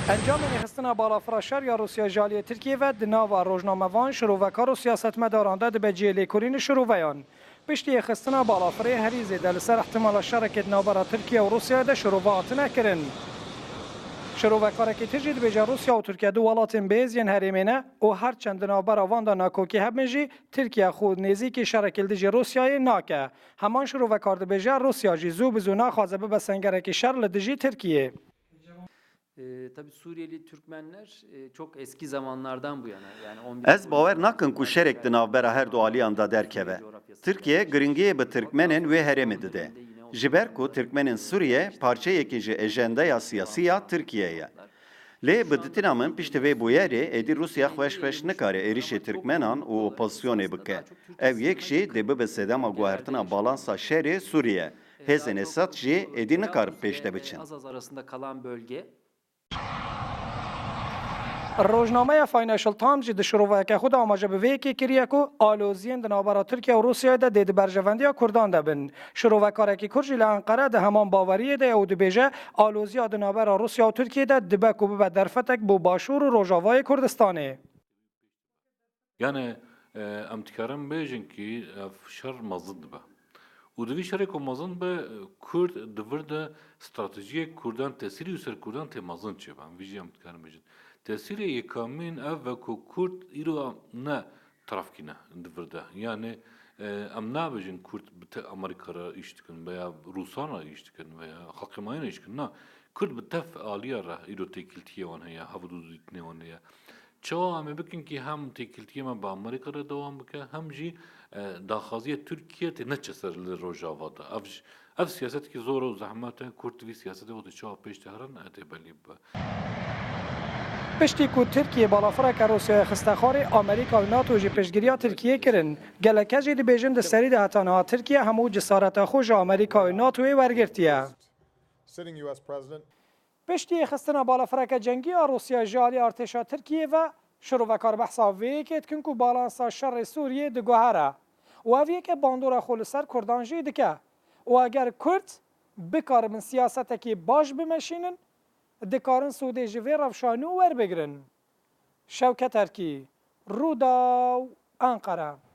انجام نخستنا بالافرا شر یا روسیا جالی ترکیه و دناوا روزنامه‌وان شروعکار و سیاستمداران ده به جیلی کورین شروعیان پشتی خستنا بالافری هریزه دل سر احتمال شرکت نابرا ترکیه و روسیا ده شروعات نکرن. شروعکار که تجید به روسیا و ترکیه دو ولاتن بیزین هریمینه و هر چند نابرا واندا ناکوکی همجی ترکیه خود نزدیک شرکل دیج روسیای ناکه همان شروعکار به روسیا جزو بزونا خوازه به سنگرکی شر دیجی ترکیه. Tabii Suriyeli Türkmenler çok eski zamanlardan bu yana yani 11 Ez bawer nakin ku şerek di navbera her du aliyan da derkeve. Türkiye giringiye bi Türkmenin wê herêmê dide. Ji ber ku Türkmenên Sûriye parçeyekî ji ejendeya siyasî Tirkiye ye. Lê bi ditina min piştî vê bûyerê êdî Rusya xweş nikare êrişê Türkmenan û opozisyonê bike. Ev yek jî dê bibe sedema guhertina balansa şerê Sûriye. Hêzên Esad jî êdî nikarin pêş de biçin. Azaz arasında kalan bölge روزنامه فاینانشل تایمز جد شروع که خود آماده به ویکی کریه کو آلوزین دنابرا ترکیه و روسیه ده دید برجوندی کردان ده بن شروع کاری که کرجی لانقره ده همان باوریه ده او دبیجه آلوزیا دنابرا روسیه و ترکیه ده دبک و به درفتک بو باشور و روجاوای کردستانه. Yani em dikarin bêjin ki şer mezin dibe. û divî şerê ku mezin be Kurd divir de stratejiyek Kurdan tesîrî û ser Kurdan tê mezin çêbe. Em vî jî em dikarin bêjin. Tesîrê yekamîn ev ve ku Kurd îro ne tarafkîne divir de. Yani em nabêjin Kurd bi te Amerîka re îş dikin veya Rûsan re îş dikin veya Heqîmayîn re îş dikin. Na, Kurd bi te fealiya re îro têkiltiyê wan heye, hevdûdîtinê wan heye. Çawa em ê bikin ki hem têkiltiyê me bi Amerîka re dewam bike, hem jî daxwaziya Tirkiye tê neçe ser li Rojava de. Ev siyasetekî zor û zehmet e, Kurd vî siyasetê xwe çawa pêş de herin etê belî bibe. پشتی کو ترکیه بالافرا که روسیه خستخاری آمریکا و ناتو جی پشگیریا ترکیه کرن گلکه جی دی بیجن ده سری ده هتانها ترکیه همو جسارت خوش آمریکا و ناتو ورگرتیه. پشتی خستنا بالافرا که جنگی روسیه جالی ارتشا ترکیه و شروع کار بحثا وی که کن کو بالانسا شر سوریه ده گوهره و اوی که باندورا خول سر کردان جی دکه و اگر کرد بکار من سیاست که باش بمشینن دکارن سوده جوی روشانو ور بگرن. شوکت ترکی، رودا و انقره.